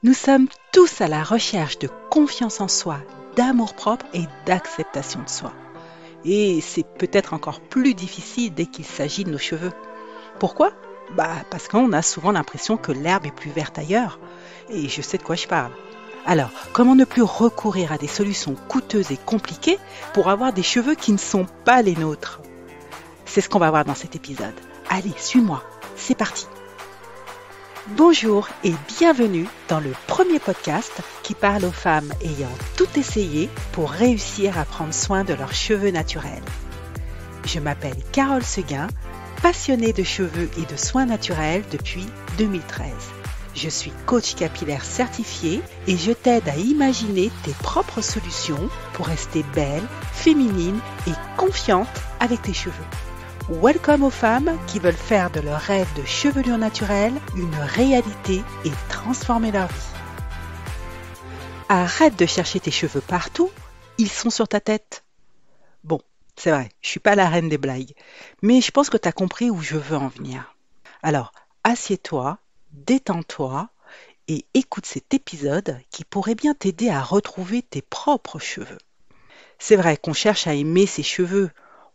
Nous sommes tous à la recherche de confiance en soi, d'amour-propre et d'acceptation de soi. Et c'est peut-être encore plus difficile dès qu'il s'agit de nos cheveux. Pourquoi? Parce qu'on a souvent l'impression que l'herbe est plus verte ailleurs. Et je sais de quoi je parle. Alors, comment ne plus recourir à des solutions coûteuses et compliquées pour avoir des cheveux qui ne sont pas les nôtres? C'est ce qu'on va voir dans cet épisode. Allez, suis-moi, c'est parti! Bonjour et bienvenue dans le premier podcast qui parle aux femmes ayant tout essayé pour réussir à prendre soin de leurs cheveux naturels. Je m'appelle Carole Seguin, passionnée de cheveux et de soins naturels depuis 2013. Je suis coach capillaire certifiée et je t'aide à imaginer tes propres solutions pour rester belle, féminine et confiante avec tes cheveux. Welcome aux femmes qui veulent faire de leur rêve de chevelure naturelle une réalité et transformer leur vie. Arrête de chercher tes cheveux partout, ils sont sur ta tête. Bon, c'est vrai, je suis pas la reine des blagues, mais je pense que tu as compris où je veux en venir. Alors, assieds-toi, détends-toi et écoute cet épisode qui pourrait bien t'aider à retrouver tes propres cheveux. C'est vrai qu'on cherche à aimer ses cheveux.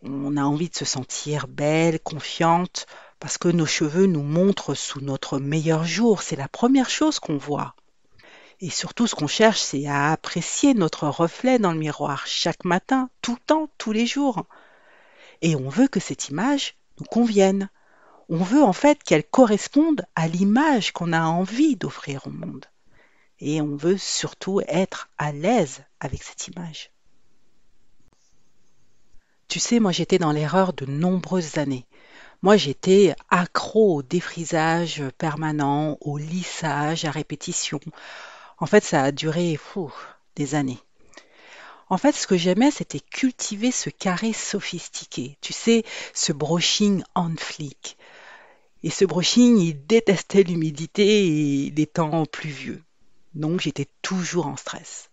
On a envie de se sentir belle, confiante, parce que nos cheveux nous montrent sous notre meilleur jour. C'est la première chose qu'on voit. Et surtout, ce qu'on cherche, c'est à apprécier notre reflet dans le miroir chaque matin, tout le temps, tous les jours. Et on veut que cette image nous convienne. On veut en fait qu'elle corresponde à l'image qu'on a envie d'offrir au monde. Et on veut surtout être à l'aise avec cette image. Tu sais, moi j'étais dans l'erreur de nombreuses années. Moi j'étais accro au défrisage permanent, au lissage à répétition. En fait, ça a duré des années. En fait, ce que j'aimais, c'était cultiver ce carré sophistiqué. Tu sais, ce brushing on fleek. Et ce brushing, il détestait l'humidité et les temps pluvieux. Donc j'étais toujours en stress.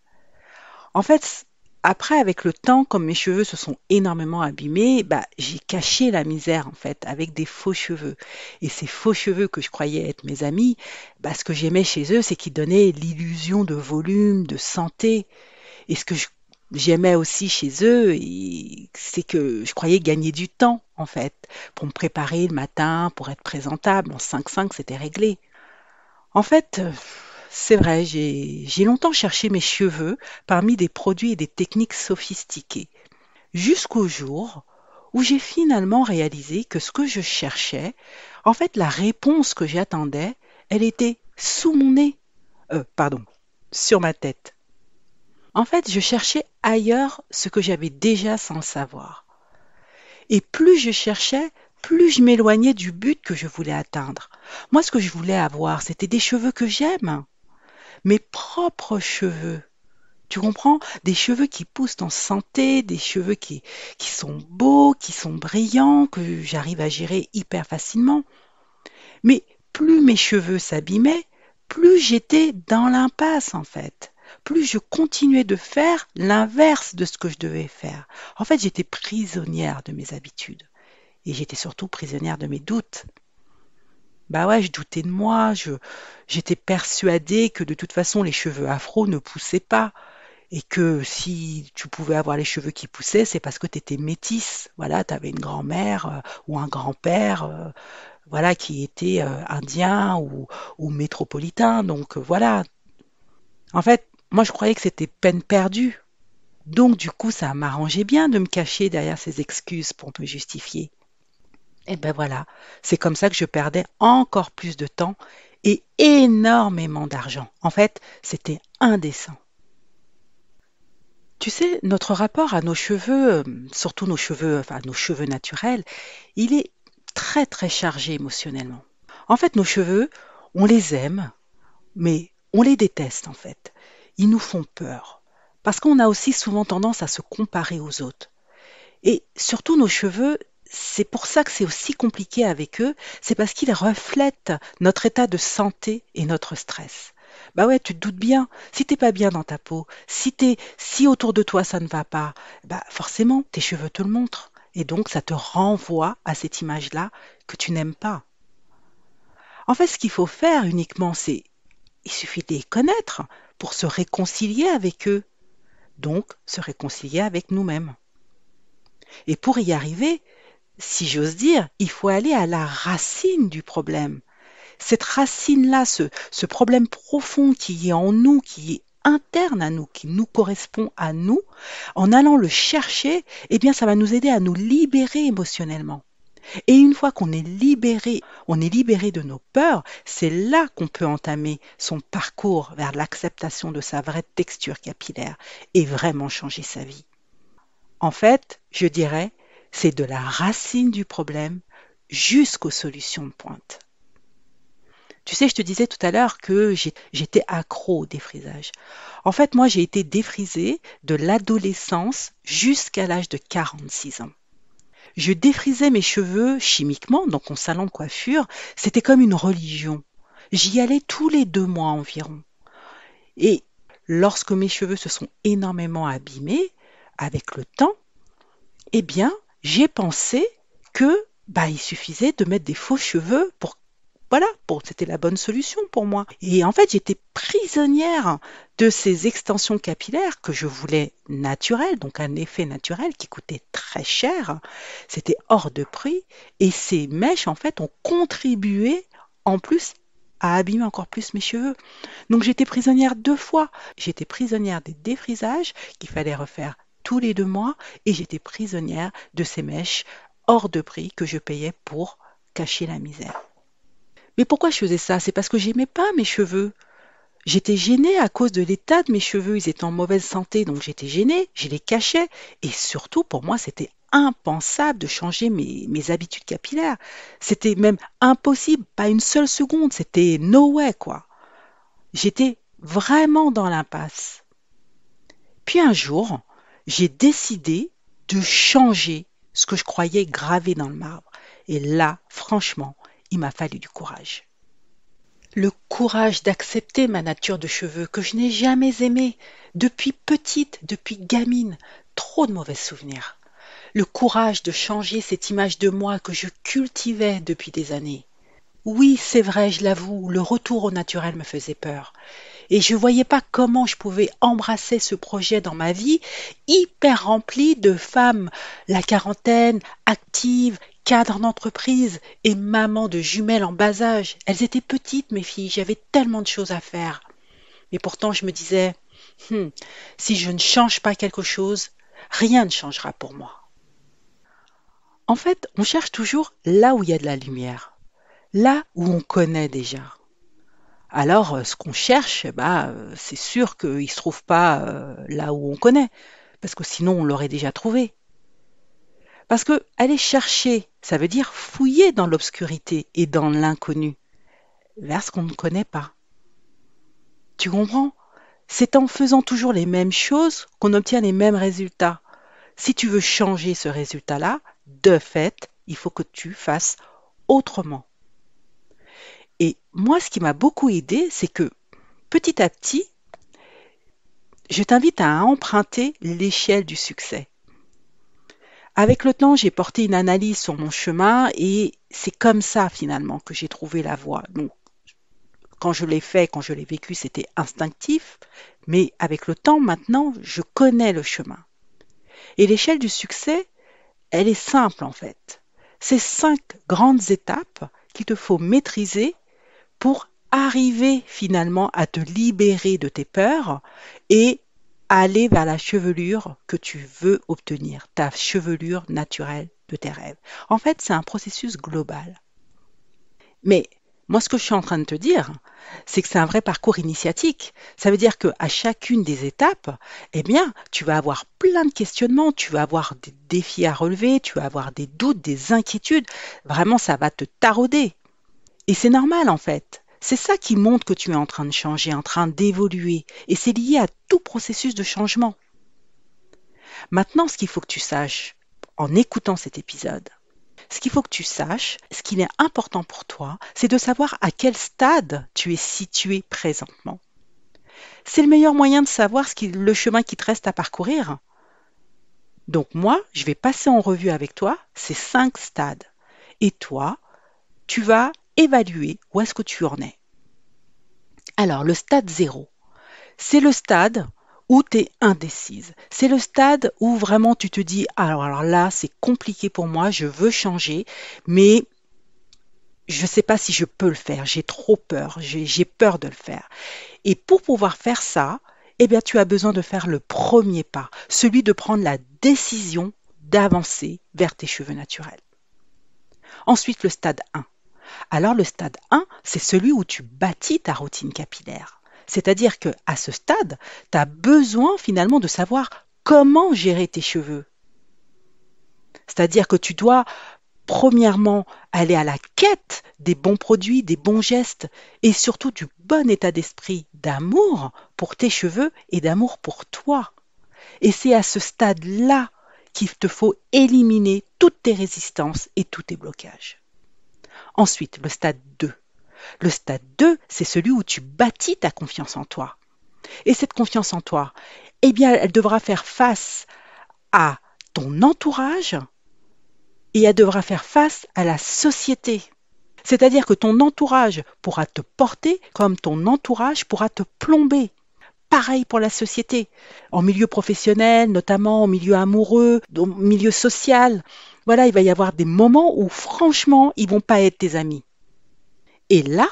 En fait, après, avec le temps, comme mes cheveux se sont énormément abîmés, j'ai caché la misère, en fait, avec des faux cheveux. Et ces faux cheveux que je croyais être mes amis, ce que j'aimais chez eux, c'est qu'ils donnaient l'illusion de volume, de santé. Et ce que j'aimais aussi chez eux, c'est que je croyais gagner du temps, en fait, pour me préparer le matin, pour être présentable. En 5-5, c'était réglé. En fait, c'est vrai, j'ai longtemps cherché mes cheveux parmi des produits et des techniques sophistiquées, jusqu'au jour où j'ai finalement réalisé que ce que je cherchais, en fait, la réponse que j'attendais, elle était sous mon nez. Pardon, sur ma tête. En fait, je cherchais ailleurs ce que j'avais déjà sans le savoir. Et plus je cherchais, plus je m'éloignais du but que je voulais atteindre. Moi, ce que je voulais avoir, c'était des cheveux que j'aime. Mes propres cheveux. Tu comprends? Des cheveux qui poussent en santé, des cheveux qui sont beaux, qui sont brillants, que j'arrive à gérer hyper facilement. Mais plus mes cheveux s'abîmaient, plus j'étais dans l'impasse en fait. Plus je continuais de faire l'inverse de ce que je devais faire. En fait, j'étais prisonnière de mes habitudes. Et j'étais surtout prisonnière de mes doutes. Bah ouais, je doutais de moi, j'étais persuadée que de toute façon les cheveux afro ne poussaient pas et que si tu pouvais avoir les cheveux qui poussaient, c'est parce que tu étais métisse. Voilà, tu avais une grand-mère ou un grand-père voilà qui était indien ou métropolitain. Donc voilà. En fait, moi je croyais que c'était peine perdue. Donc du coup, ça m'arrangeait bien de me cacher derrière ces excuses pour me justifier. Et ben voilà, c'est comme ça que je perdais encore plus de temps et énormément d'argent. En fait, c'était indécent. Tu sais, notre rapport à nos cheveux, surtout nos cheveux, enfin nos cheveux naturels, il est très très chargé émotionnellement. En fait, nos cheveux, on les aime, mais on les déteste en fait. Ils nous font peur. Parce qu'on a aussi souvent tendance à se comparer aux autres. Et surtout nos cheveux, c'est pour ça que c'est aussi compliqué avec eux, c'est parce qu'ils reflètent notre état de santé et notre stress. Bah ouais, tu te doutes bien, si t'es pas bien dans ta peau, si autour de toi ça ne va pas, forcément tes cheveux te le montrent. Et donc ça te renvoie à cette image-là que tu n'aimes pas. En fait, ce qu'il faut faire uniquement, c'est il suffit de les connaître pour se réconcilier avec eux, donc se réconcilier avec nous-mêmes. Et pour y arriver, si j'ose dire, il faut aller à la racine du problème. Cette racine-là, ce problème profond qui est en nous, qui est interne à nous, qui nous correspond à nous, en allant le chercher, eh bien, ça va nous aider à nous libérer émotionnellement. Et une fois qu'on est libéré de nos peurs, c'est là qu'on peut entamer son parcours vers l'acceptation de sa vraie texture capillaire et vraiment changer sa vie. En fait, je dirais, c'est de la racine du problème jusqu'aux solutions de pointe. Tu sais, je te disais tout à l'heure que j'étais accro au défrisage. En fait, moi, j'ai été défrisée de l'adolescence jusqu'à l'âge de 46 ans. Je défrisais mes cheveux chimiquement, donc en salon de coiffure. C'était comme une religion. J'y allais tous les 2 mois environ. Et lorsque mes cheveux se sont énormément abîmés, avec le temps, eh bien, j'ai pensé que il suffisait de mettre des faux cheveux c'était la bonne solution pour moi. Et en fait, j'étais prisonnière de ces extensions capillaires que je voulais naturelles, donc un effet naturel qui coûtait très cher. C'était hors de prix. Et ces mèches, en fait, ont contribué en plus à abîmer encore plus mes cheveux. Donc j'étais prisonnière 2 fois. J'étais prisonnière des défrisages qu'il fallait refaire tous les 2 mois et j'étais prisonnière de ces mèches hors de prix que je payais pour cacher la misère. Mais pourquoi je faisais ça? C'est parce que j'aimais pas mes cheveux. J'étais gênée à cause de l'état de mes cheveux. Ils étaient en mauvaise santé, donc j'étais gênée, je les cachais. Et surtout, pour moi, c'était impensable de changer mes habitudes capillaires. C'était même impossible, pas une seule seconde. C'était no way, quoi. J'étais vraiment dans l'impasse. Puis un jour, j'ai décidé de changer ce que je croyais gravé dans le marbre. Et là, franchement, il m'a fallu du courage. Le courage d'accepter ma nature de cheveux que je n'ai jamais aimée, depuis petite, depuis gamine, trop de mauvais souvenirs. Le courage de changer cette image de moi que je cultivais depuis des années. Oui, c'est vrai, je l'avoue, le retour au naturel me faisait peur. Et je ne voyais pas comment je pouvais embrasser ce projet dans ma vie, hyper rempli de femmes, la quarantaine, actives, cadres d'entreprise et maman de jumelles en bas âge. Elles étaient petites, mes filles, j'avais tellement de choses à faire. Et pourtant, je me disais, si je ne change pas quelque chose, rien ne changera pour moi. En fait, on cherche toujours là où il y a de la lumière, là où on connaît déjà. Alors, ce qu'on cherche, c'est sûr qu'il ne se trouve pas là où on connaît, parce que sinon on l'aurait déjà trouvé. Parce que aller chercher, ça veut dire fouiller dans l'obscurité et dans l'inconnu, vers ce qu'on ne connaît pas. Tu comprends? C'est en faisant toujours les mêmes choses qu'on obtient les mêmes résultats. Si tu veux changer ce résultat-là, de fait, il faut que tu fasses autrement. Et moi, ce qui m'a beaucoup aidé, c'est que petit à petit, je t'invite à emprunter l'échelle du succès. Avec le temps, j'ai porté une analyse sur mon chemin et c'est comme ça finalement que j'ai trouvé la voie. Donc, quand je l'ai fait, quand je l'ai vécu, c'était instinctif, mais avec le temps, maintenant, je connais le chemin. Et l'échelle du succès, elle est simple en fait. C'est 5 grandes étapes qu'il te faut maîtriser pour arriver finalement à te libérer de tes peurs et aller vers la chevelure que tu veux obtenir, ta chevelure naturelle de tes rêves. En fait, c'est un processus global. Mais moi, ce que je suis en train de te dire, c'est que c'est un vrai parcours initiatique. Ça veut dire qu'à chacune des étapes, eh bien, tu vas avoir plein de questionnements, tu vas avoir des défis à relever, tu vas avoir des doutes, des inquiétudes. Vraiment, ça va te tarauder. Et c'est normal, en fait. C'est ça qui montre que tu es en train de changer, en train d'évoluer. Et c'est lié à tout processus de changement. Maintenant, ce qu'il faut que tu saches, en écoutant cet épisode, ce qu'il faut que tu saches, ce qui est important pour toi, c'est de savoir à quel stade tu es situé présentement. C'est le meilleur moyen de savoir le chemin qui te reste à parcourir. Donc moi, je vais passer en revue avec toi ces 5 stades. Et toi, tu vas évaluer où est-ce que tu en es. Alors, le stade 0, c'est le stade où tu es indécise. C'est le stade où vraiment tu te dis, alors là, c'est compliqué pour moi, je veux changer, mais je ne sais pas si je peux le faire, j'ai trop peur, j'ai peur de le faire. Et pour pouvoir faire ça, eh bien, tu as besoin de faire le premier pas, celui de prendre la décision d'avancer vers tes cheveux naturels. Ensuite, le stade 1. Alors, le stade 1, c'est celui où tu bâtis ta routine capillaire. C'est-à-dire que à ce stade, tu as besoin finalement de savoir comment gérer tes cheveux. C'est-à-dire que tu dois premièrement aller à la quête des bons produits, des bons gestes et surtout du bon état d'esprit, d'amour pour tes cheveux et d'amour pour toi. Et c'est à ce stade-là qu'il te faut éliminer toutes tes résistances et tous tes blocages. Ensuite, le stade 2. Le stade 2, c'est celui où tu bâtis ta confiance en toi. Et cette confiance en toi, eh bien, elle devra faire face à ton entourage et elle devra faire face à la société. C'est-à-dire que ton entourage pourra te porter comme ton entourage pourra te plomber. Pareil pour la société, en milieu professionnel, notamment en milieu amoureux, en milieu social. Voilà, il va y avoir des moments où franchement, ils vont pas être tes amis. Et là,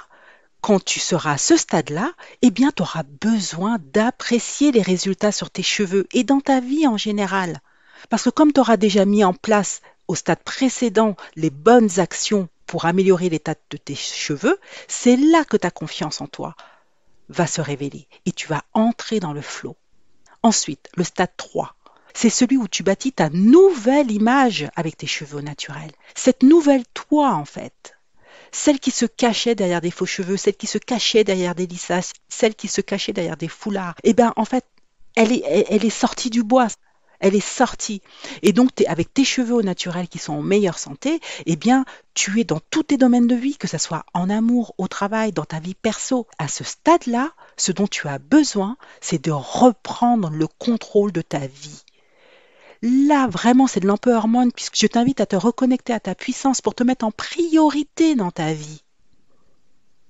quand tu seras à ce stade-là, eh bien, tu auras besoin d'apprécier les résultats sur tes cheveux et dans ta vie en général. Parce que comme tu auras déjà mis en place au stade précédent les bonnes actions pour améliorer l'état de tes cheveux, c'est là que ta confiance en toi va se révéler et tu vas entrer dans le flot. Ensuite, le stade 3, c'est celui où tu bâtis ta nouvelle image avec tes cheveux naturels. Cette nouvelle toi, en fait. Celle qui se cachait derrière des faux cheveux, celle qui se cachait derrière des lissages, celle qui se cachait derrière des foulards. Eh bien, en fait, elle est sortie du bois. Elle est sortie. Et donc, avec tes cheveux au naturel qui sont en meilleure santé, eh bien, tu es dans tous tes domaines de vie, que ce soit en amour, au travail, dans ta vie perso. À ce stade-là, ce dont tu as besoin, c'est de reprendre le contrôle de ta vie. Là, vraiment, c'est de l'empowerment, puisque je t'invite à te reconnecter à ta puissance pour te mettre en priorité dans ta vie.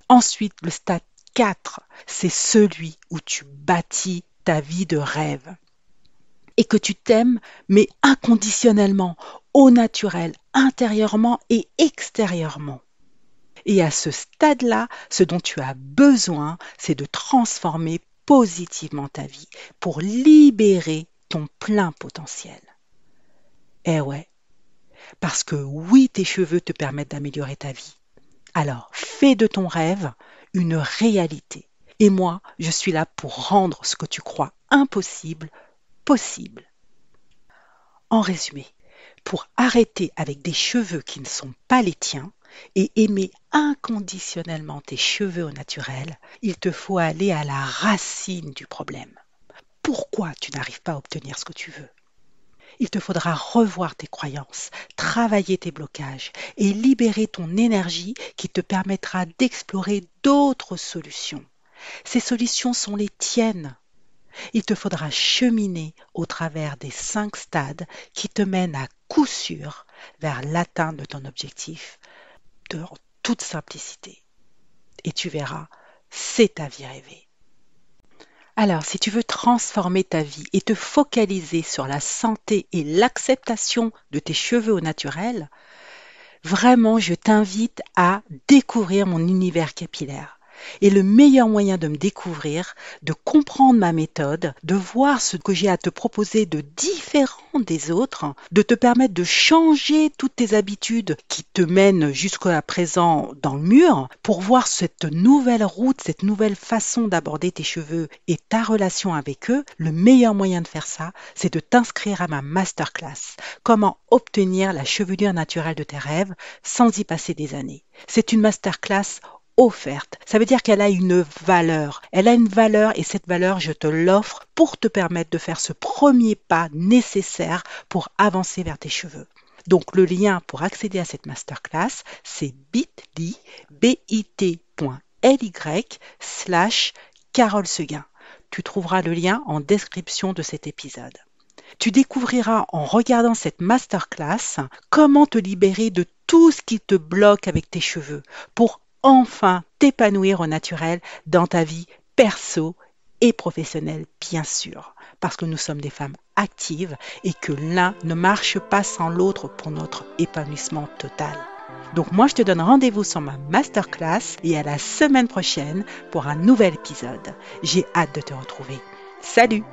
Ensuite, le stade 4, c'est celui où tu bâtis ta vie de rêve. Et que tu t'aimes, mais inconditionnellement, au naturel, intérieurement et extérieurement. Et à ce stade-là, ce dont tu as besoin, c'est de transformer positivement ta vie pour libérer ton plein potentiel. Eh ouais, parce que oui, tes cheveux te permettent d'améliorer ta vie. Alors, fais de ton rêve une réalité. Et moi, je suis là pour rendre ce que tu crois impossible, possible. En résumé, pour arrêter avec des cheveux qui ne sont pas les tiens et aimer inconditionnellement tes cheveux au naturel, il te faut aller à la racine du problème. Pourquoi tu n'arrives pas à obtenir ce que tu veux? Il te faudra revoir tes croyances, travailler tes blocages et libérer ton énergie qui te permettra d'explorer d'autres solutions. Ces solutions sont les tiennes. Il te faudra cheminer au travers des 5 stades qui te mènent à coup sûr vers l'atteinte de ton objectif de toute simplicité. Et tu verras, c'est ta vie rêvée. Alors, si tu veux transformer ta vie et te focaliser sur la santé et l'acceptation de tes cheveux au naturel, vraiment, je t'invite à découvrir mon univers capillaire. Et le meilleur moyen de me découvrir, de comprendre ma méthode, de voir ce que j'ai à te proposer de différent des autres, de te permettre de changer toutes tes habitudes qui te mènent jusqu'à présent dans le mur, pour voir cette nouvelle route, cette nouvelle façon d'aborder tes cheveux et ta relation avec eux, le meilleur moyen de faire ça, c'est de t'inscrire à ma masterclass. Comment obtenir la chevelure naturelle de tes rêves sans y passer des années. C'est une masterclass offerte. Ça veut dire qu'elle a une valeur. Elle a une valeur et cette valeur, je te l'offre pour te permettre de faire ce premier pas nécessaire pour avancer vers tes cheveux. Donc le lien pour accéder à cette masterclass, c'est bit.ly/Carole Seguin. Tu trouveras le lien en description de cet épisode. Tu découvriras en regardant cette masterclass comment te libérer de tout ce qui te bloque avec tes cheveux pour enfin t'épanouir au naturel dans ta vie perso et professionnelle, bien sûr, parce que nous sommes des femmes actives et que l'un ne marche pas sans l'autre pour notre épanouissement total. Donc moi, je te donne rendez-vous sur ma masterclass et à la semaine prochaine pour un nouvel épisode. J'ai hâte de te retrouver. Salut!